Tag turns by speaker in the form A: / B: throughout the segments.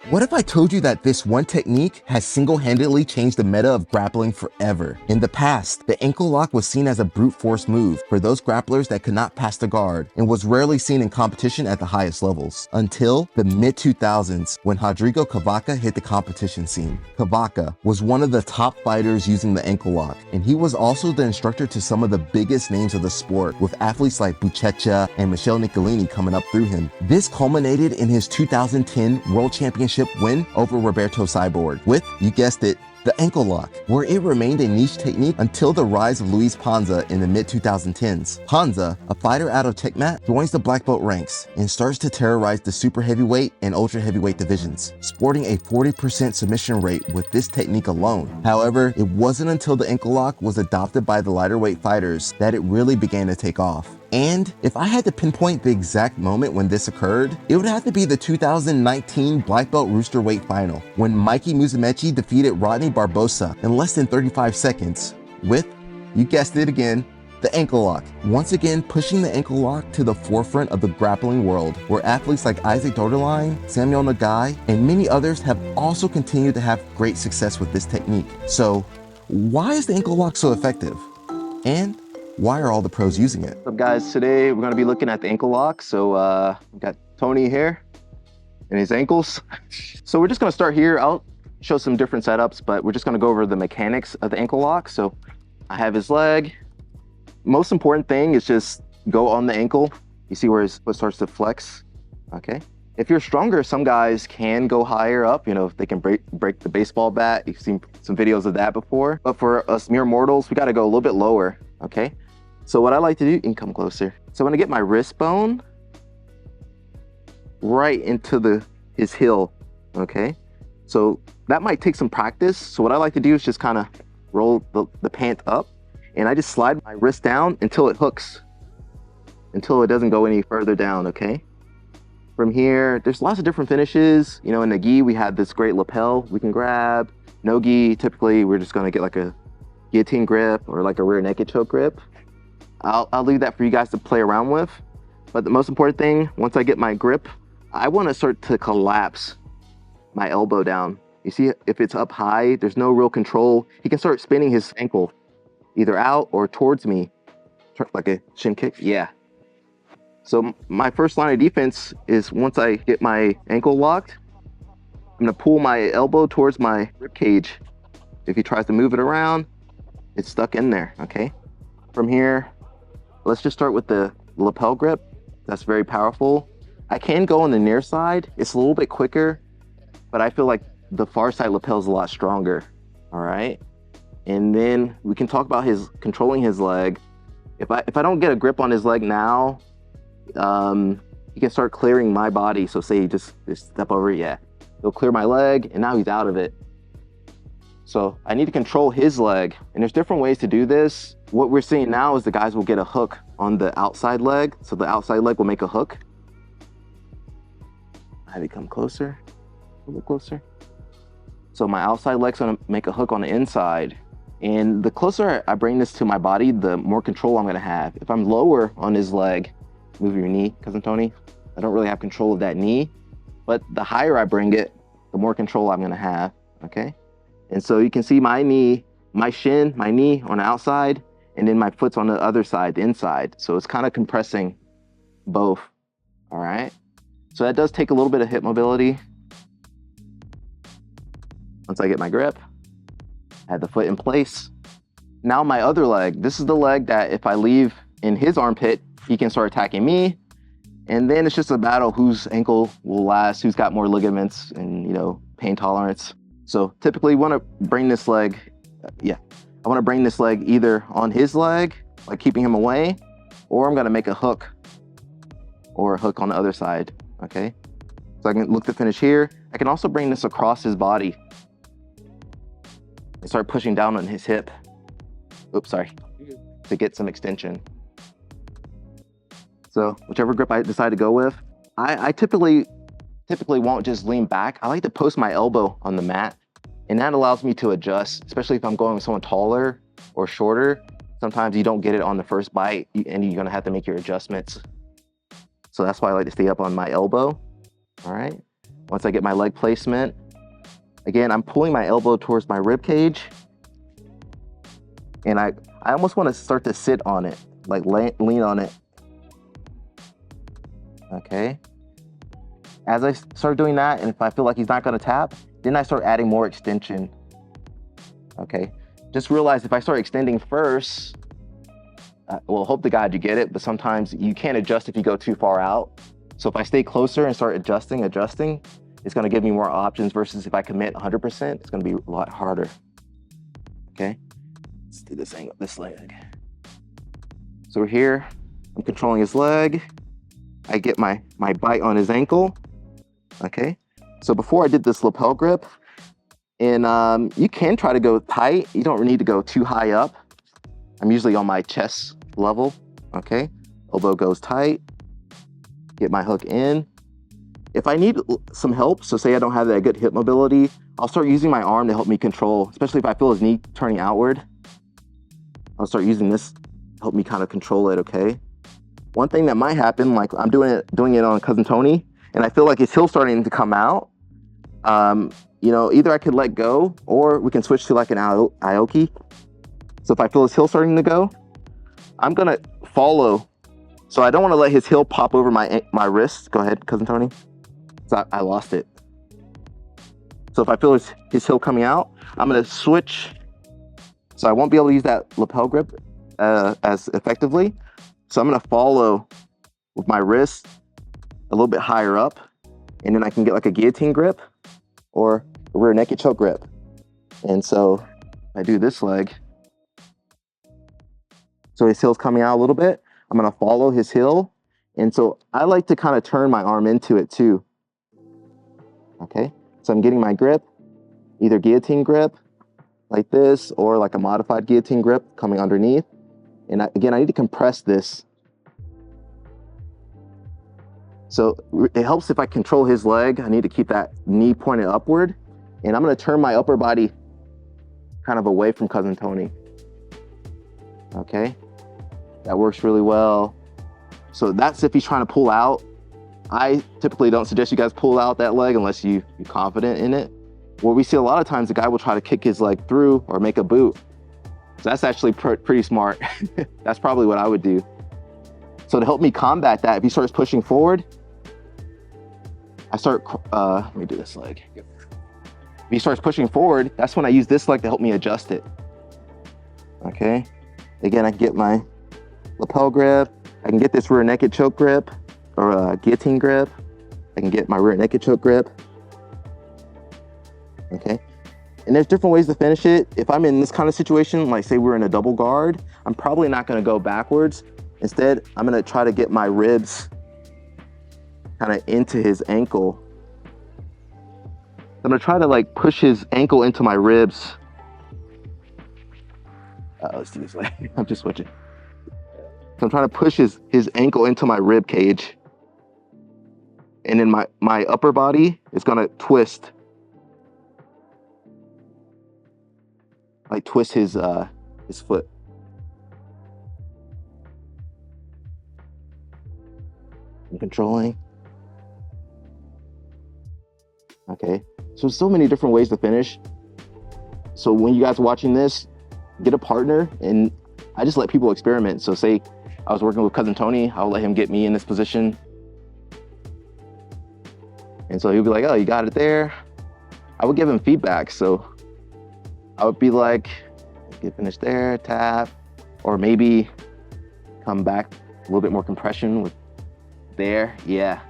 A: What if I told you that this one technique has single-handedly changed the meta of grappling forever? In the past, the ankle lock was seen as a brute force move for those grapplers that could not pass the guard and was rarely seen in competition at the highest levels. Until the mid-2000s, when Rodrigo Cavaca hit the competition scene. Cavaca was one of the top fighters using the ankle lock, and he was also the instructor to some of the biggest names of the sport, with athletes like Buchecha and Michele Nicolini coming up through him. This culminated in his 2010 World Championship win over Roberto Cyborg with, you guessed it, the ankle lock, where it remained a niche technique until the rise of Luis Panza in the mid-2010s. Panza, a fighter out of Tecmat, joins the black belt ranks and starts to terrorize the super heavyweight and ultra heavyweight divisions, sporting a 40% submission rate with this technique alone. However, it wasn't until the ankle lock was adopted by the lighter weight fighters that it really began to take off. And if I had to pinpoint the exact moment when this occurred, it would have to be the 2019 Black Belt Roosterweight final, when Mikey Musumeci defeated Rodney Barbosa in less than 35 seconds with, you guessed it again, the ankle lock. Once again, pushing the ankle lock to the forefront of the grappling world, where athletes like Isaac Doderlein, Samuel Nagai, and many others have also continued to have great success with this technique. So, why is the ankle lock so effective? And why are all the pros using it?
B: What's up, guys? Today we're going to be looking at the ankle lock. So we've got Tony here and his ankles. So we're just going to start here. I'll show some different setups, but we're just going to go over the mechanics of the ankle lock. So I have his leg. Most important thing is just go on the ankle. You see where his foot starts to flex. Okay. If you're stronger, some guys can go higher up. You know, if they can break the baseball bat. You've seen some videos of that before. But for us mere mortals, we got to go a little bit lower. Okay. So what I like to do, you can come closer. So I'm gonna get my wrist bone right into his heel, okay? So that might take some practice. So what I like to do is just kind of roll the pant up, and I just slide my wrist down until it hooks, until it doesn't go any further down, okay? From here, there's lots of different finishes. You know, in the gi, we have this great lapel we can grab. No gi, typically we're just gonna get like a guillotine grip or like a rear naked choke grip. I'll leave that for you guys to play around with. But the most important thing, once I get my grip, I want to start to collapse my elbow down. You see, if it's up high, there's no real control. He can start spinning his ankle either out or towards me, like a shin kick. Yeah. So my first line of defense is once I get my ankle locked, I'm going to pull my elbow towards my rib cage. If he tries to move it around, it's stuck in there, okay? From here, let's just start with the lapel grip. That's very powerful. I can go on the near side. It's a little bit quicker, but I feel like the far side lapel is a lot stronger. All right. And then we can talk about controlling his leg. If I don't get a grip on his leg now, he can start clearing my body. So say just step over, yeah. He'll clear my leg, and now he's out of it. So I need to control his leg, and there's different ways to do this. What we're seeing now is the guys will get a hook on the outside leg. So the outside leg will make a hook. I have it come closer, a little closer. So my outside leg's gonna make a hook on the inside. And the closer I bring this to my body, the more control I'm gonna have. If I'm lower on his leg, move your knee, Cousin Tony. I don't really have control of that knee, but the higher I bring it, the more control I'm gonna have, okay? And so you can see my knee, my shin, my knee on the outside, and then my foot's on the other side, the inside. So it's kind of compressing both, all right? So that does take a little bit of hip mobility. Once I get my grip, I have the foot in place. Now my other leg, this is the leg that if I leave in his armpit, he can start attacking me. And then it's just a battle whose ankle will last, who's got more ligaments and, you know, pain tolerance. So typically want to bring this leg, I want to bring this leg either on his leg, like keeping him away, or I'm going to make a hook or a hook on the other side, okay? So I can look to finish here. I can also bring this across his body and start pushing down on his hip. Oops, sorry, to get some extension. So whichever grip I decide to go with, I typically won't just lean back. I like to post my elbow on the mat, and that allows me to adjust, especially if I'm going with someone taller or shorter. Sometimes you don't get it on the first bite, and you're gonna have to make your adjustments. So that's why I like to stay up on my elbow, all right? Once I get my leg placement, again, I'm pulling my elbow towards my rib cage, and I almost want to start to sit on it, like lean on it. Okay. As I start doing that, and if I feel like he's not going to tap, then I start adding more extension. Okay. Just realize if I start extending first, well, hope to God you get it, but sometimes you can't adjust if you go too far out. So if I stay closer and start adjusting, it's going to give me more options versus if I commit 100%, it's going to be a lot harder. Okay. Let's do this angle, this leg. So we're here, I'm controlling his leg. I get my bite on his ankle. Okay. So before I did this lapel grip, and you can try to go tight. You don't need to go too high up. I'm usually on my chest level. Okay. Elbow goes tight. Get my hook in. If I need some help, so say I don't have that good hip mobility, I'll start using my arm to help me control, especially if I feel his knee turning outward. I'll start using this to help me kind of control it, okay? One thing that might happen, like I'm doing it on Cousin Tony, and I feel like his heel starting to come out. You know, either I could let go or we can switch to like an Aoki. So if I feel his heel starting to go, I'm gonna follow. So I don't want to let his heel pop over my wrist. Go ahead, Cousin Tony. So I lost it. So if I feel his heel coming out, I'm gonna switch. So I won't be able to use that lapel grip as effectively. So I'm gonna follow with my wrist a little bit higher up, and then I can get like a guillotine grip or a rear naked choke grip. And so I do this leg. So his heel's coming out a little bit. I'm gonna follow his heel. And so I like to kind of turn my arm into it too. Okay, so I'm getting my grip, either guillotine grip like this or like a modified guillotine grip coming underneath. And again, I need to compress this. So it helps if I control his leg. I need to keep that knee pointed upward. And I'm gonna turn my upper body kind of away from Cousin Tony. Okay, that works really well. So that's if he's trying to pull out. I typically don't suggest you guys pull out that leg unless you're confident in it. What we see a lot of times, the guy will try to kick his leg through or make a boot. So that's actually pretty smart. That's probably what I would do. So to help me combat that, if he starts pushing forward, I start, let me do this leg. If he starts pushing forward, that's when I use this leg to help me adjust it. Okay. Again, I can get my lapel grip. I can get this rear naked choke grip or a guillotine grip. I can get my rear naked choke grip. Okay. And there's different ways to finish it. If I'm in this kind of situation, like say we're in a double guard, I'm probably not going to go backwards. Instead, I'm going to try to get my ribs kind of into his ankle. I'm going to try to like push his ankle into my ribs. Let's do this way. I'm just switching. So I'm trying to push his ankle into my rib cage. And then my upper body is going to twist. Like twist his foot. I'm controlling. Okay, so many different ways to finish. So when you guys are watching this, get a partner, and I just let people experiment. So say I was working with Cousin Tony, I'll let him get me in this position. And so he'll be like, oh, you got it there. I would give him feedback. So I would be like, get finished there, tap, or maybe come back a little bit more compression with there, yeah.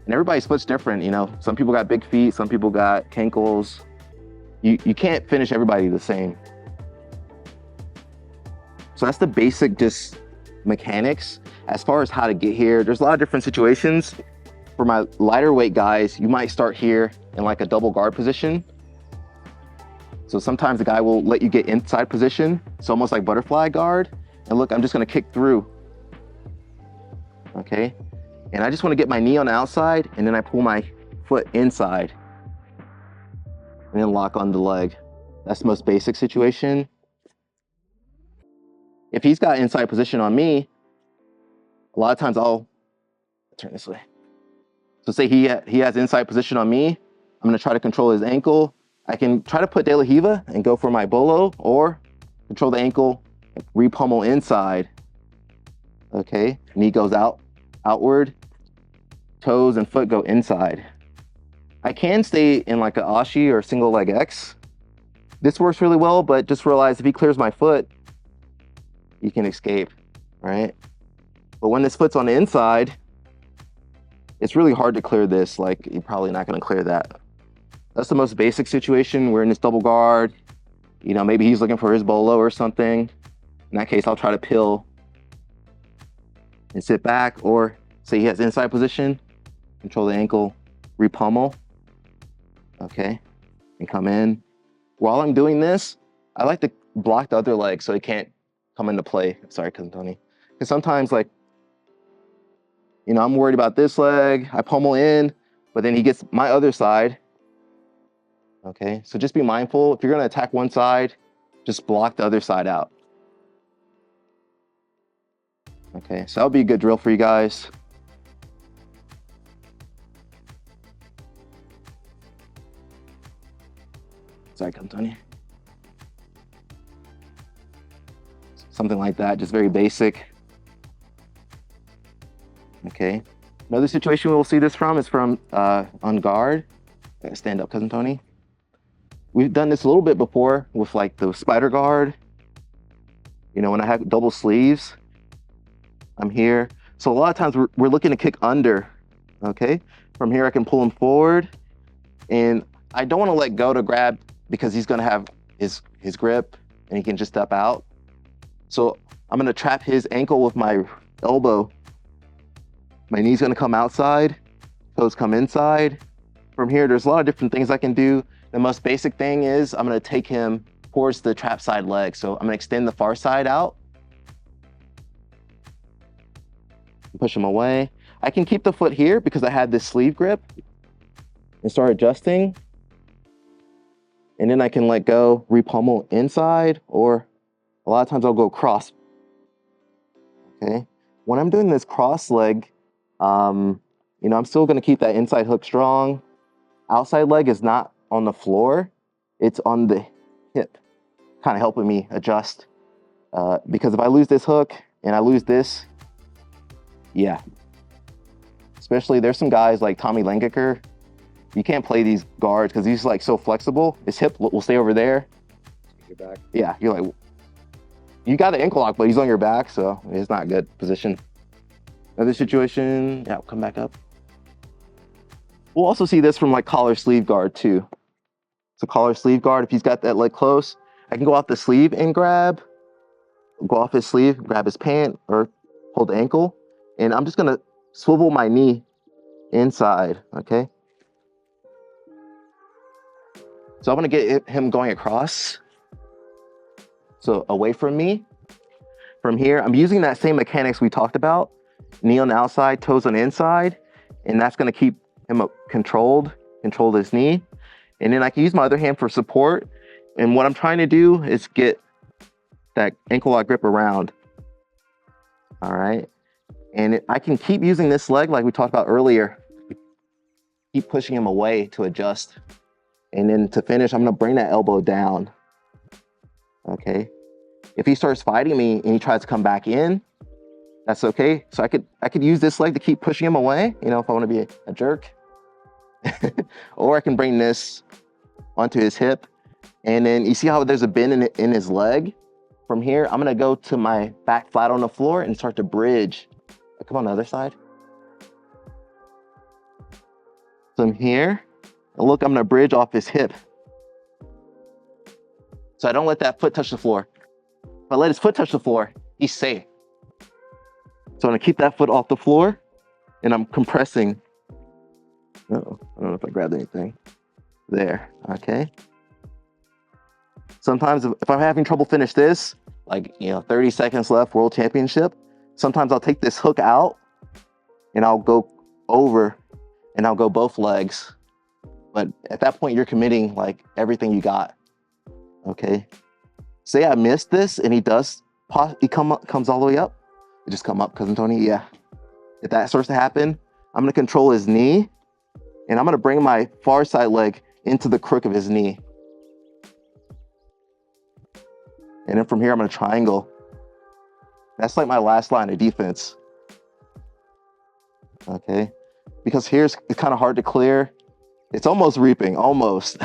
B: And everybody's foot's different, you know. Some people got big feet, some people got cankles. You can't finish everybody the same. So that's the basic just mechanics. As far as how to get here, there's a lot of different situations. For my lighter weight guys, you might start here in like a double guard position. So sometimes the guy will let you get inside position. It's almost like butterfly guard. And look, I'm just gonna kick through. Okay, and I just wanna get my knee on the outside, and then I pull my foot inside and then lock on the leg. That's the most basic situation. If he's got inside position on me, a lot of times I'll turn this way. So say he has inside position on me. I'm gonna try to control his ankle. I can try to put De La Hiva and go for my bolo, or control the ankle, re-pummel inside. Okay, knee goes outward, toes and foot go inside. I can stay in like an Ashi or single leg X. This works really well, but just realize if he clears my foot, he can escape, right? But when this foot's on the inside, it's really hard to clear this. Like, you're probably not gonna clear that. That's the most basic situation. We're in this double guard. You know, maybe he's looking for his bolo or something. In that case, I'll try to pill and sit back, or say he has inside position, control the ankle, re-pummel, okay, and come in. While I'm doing this, I like to block the other leg so he can't come into play. Sorry, Cousin Tony. Because sometimes, like, you know, I'm worried about this leg, I pummel in, but then he gets my other side. Okay, so just be mindful. If you're gonna attack one side, just block the other side out. Okay, so that'll be a good drill for you guys. Sorry, Cousin Tony. Something like that, just very basic. Okay, another situation we'll see this from is from on guard. Stand up, Cousin Tony. We've done this a little bit before with like the spider guard. You know, when I have double sleeves, I'm here. So a lot of times we're looking to kick under, okay? From here I can pull him forward, and I don't want to let go to grab because he's gonna have his grip and he can just step out. So I'm gonna trap his ankle with my elbow. My knee's gonna come outside, toes come inside. From here, there's a lot of different things I can do. The most basic thing is I'm gonna take him towards the trap side leg. So I'm gonna extend the far side out, push him away. I can keep the foot here because I had this sleeve grip and start adjusting. And then I can let go, re-pummel inside, or a lot of times I'll go cross. Okay. When I'm doing this cross leg, you know, I'm still gonna keep that inside hook strong. Outside leg is not on the floor, it's on the hip, kind of helping me adjust. Because if I lose this hook and I lose this, yeah. Especially there's some guys like Tommy Lengiker, you can't play these guards because he's like so flexible. His hip will stay over there.
C: Your back.
B: Yeah, you're like, you got the ankle lock, but he's on your back, so it's not a good position. Another situation, yeah, come back up. We'll also see this from like collar sleeve guard too. So collar sleeve guard, if he's got that leg close, I can go off the sleeve and grab, go off his sleeve, grab his pant or hold the ankle. And I'm just gonna swivel my knee inside, okay? So I'm gonna get him going across. So away from me. From here, I'm using that same mechanics we talked about. Knee on the outside, toes on the inside. And that's gonna keep him control his knee. And then I can use my other hand for support. And what I'm trying to do is get that ankle lock grip around. All right. And I can keep using this leg like we talked about earlier. Keep pushing him away to adjust. And then to finish, I'm gonna bring that elbow down. Okay. If he starts fighting me and he tries to come back in, that's okay. So I could use this leg to keep pushing him away, you know, if I wanna be a jerk. Or I can bring this onto his hip. And then you see how there's a bend in his leg? From here, I'm gonna go to my back flat on the floor and start to bridge. Come on the other side. So I'm here, and look, I'm gonna bridge off his hip. So I don't let that foot touch the floor. If I let his foot touch the floor, he's safe. So I'm gonna keep that foot off the floor, and I'm compressing. Uh-oh, I don't know if I grabbed anything. There, okay. Sometimes if I'm having trouble finish this, like, you know, 30 seconds left, world championship, sometimes I'll take this hook out and I'll go over and I'll go both legs. But at that point, you're committing like everything you got, okay? Say I missed this and he comes all the way up. You just come up, Cousin Tony, yeah. If that starts to happen, I'm gonna control his knee, and I'm gonna bring my far side leg into the crook of his knee. And then from here, I'm gonna triangle. That's like my last line of defense. Okay, because here's it's kind of hard to clear. It's almost reaping, almost.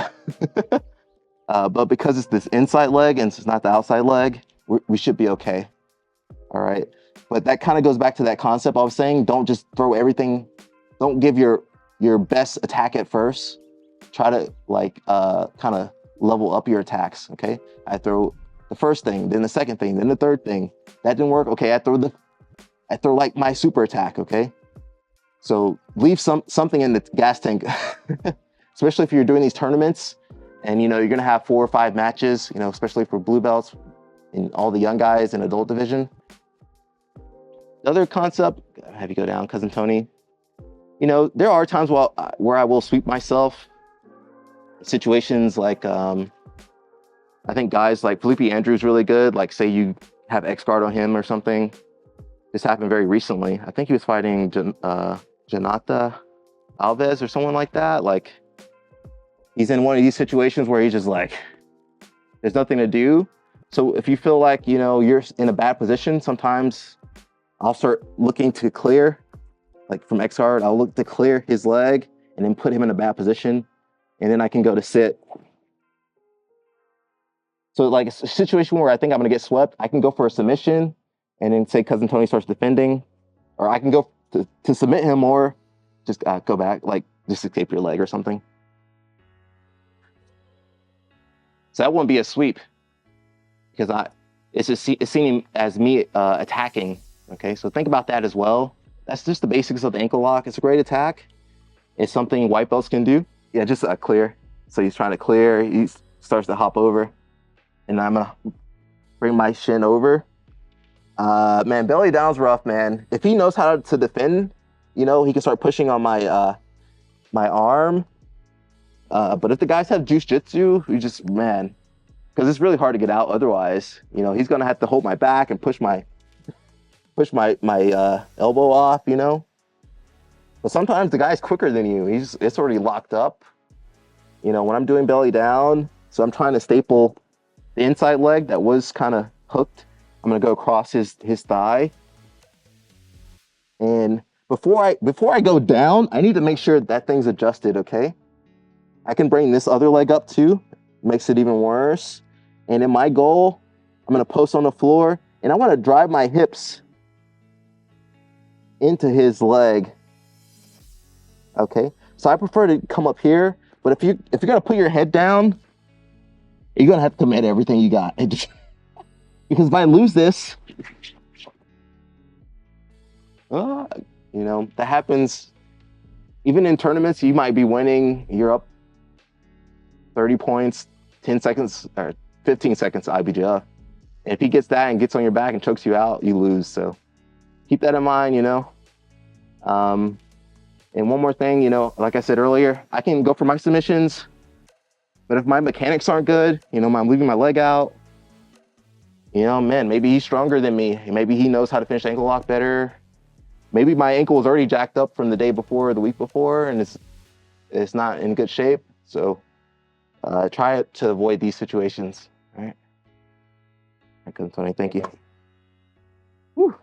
B: But because it's this inside leg and it's not the outside leg, we should be okay. All right. But that kind of goes back to that concept I was saying. Don't just throw everything. Don't give your best attack at first. Try to like kind of level up your attacks. Okay. I throw the first thing, then the second thing, then the third thing. That didn't work. Okay. I throw like my super attack. Okay. So leave something in the gas tank, especially if you're doing these tournaments and, you're going to have 4 or 5 matches, especially for blue belts and all the young guys in adult division. The other concept, have you go down, Cousin Tony. There are times where I will sweep myself. Situations like, I think guys like Felipe Andrews really good. Like say you have X guard on him or something. This happened very recently. I think he was fighting Jonathan Alves or someone like that. Like he's in one of these situations where he's just like, there's nothing to do. So if you feel like, you're in a bad position, sometimes I'll start looking to clear, like from X guard, I'll look to clear his leg and then put him in a bad position. And then I can go to sit. So like a situation where I think I'm gonna get swept, I can go for a submission and then say Cousin Tony starts defending, or I can go to submit him or just go back, like just escape your leg or something. So that wouldn't be a sweep because it's seen as me attacking. Okay, so think about that as well. That's just the basics of the ankle lock. It's a great attack. It's something white belts can do. Yeah, just clear. So he's trying to clear. He starts to hop over, and I'm gonna bring my shin over. Man, belly down's rough, man. If he knows how to defend, he can start pushing on my my arm. But if the guys have jiu-jitsu, because it's really hard to get out otherwise. He's gonna have to hold my back and push my elbow off. But sometimes the guy's quicker than you. It's already locked up. When I'm doing belly down, so I'm trying to staple the inside leg that was kind of hooked. I'm gonna go across his thigh. And before I go down, I need to make sure that thing's adjusted, okay? I can bring this other leg up too. Makes it even worse. And in my goal, I'm gonna post on the floor and I wanna drive my hips into his leg. Okay, so I prefer to come up here, but if you're gonna put your head down, you're gonna have to commit everything you got. Because if I lose this, that happens. Even in tournaments, you might be winning, you're up 30 points, 10 seconds or 15 seconds IBJF. And if he gets that and gets on your back and chokes you out, you lose. So keep that in mind, And one more thing, like I said earlier, I can go for my submissions, but if my mechanics aren't good, I'm leaving my leg out, man, maybe he's stronger than me. Maybe he knows how to finish ankle lock better. Maybe my ankle was already jacked up from the day before or the week before, and it's not in good shape. So try to avoid these situations. All right. Tony, thank you. Whew.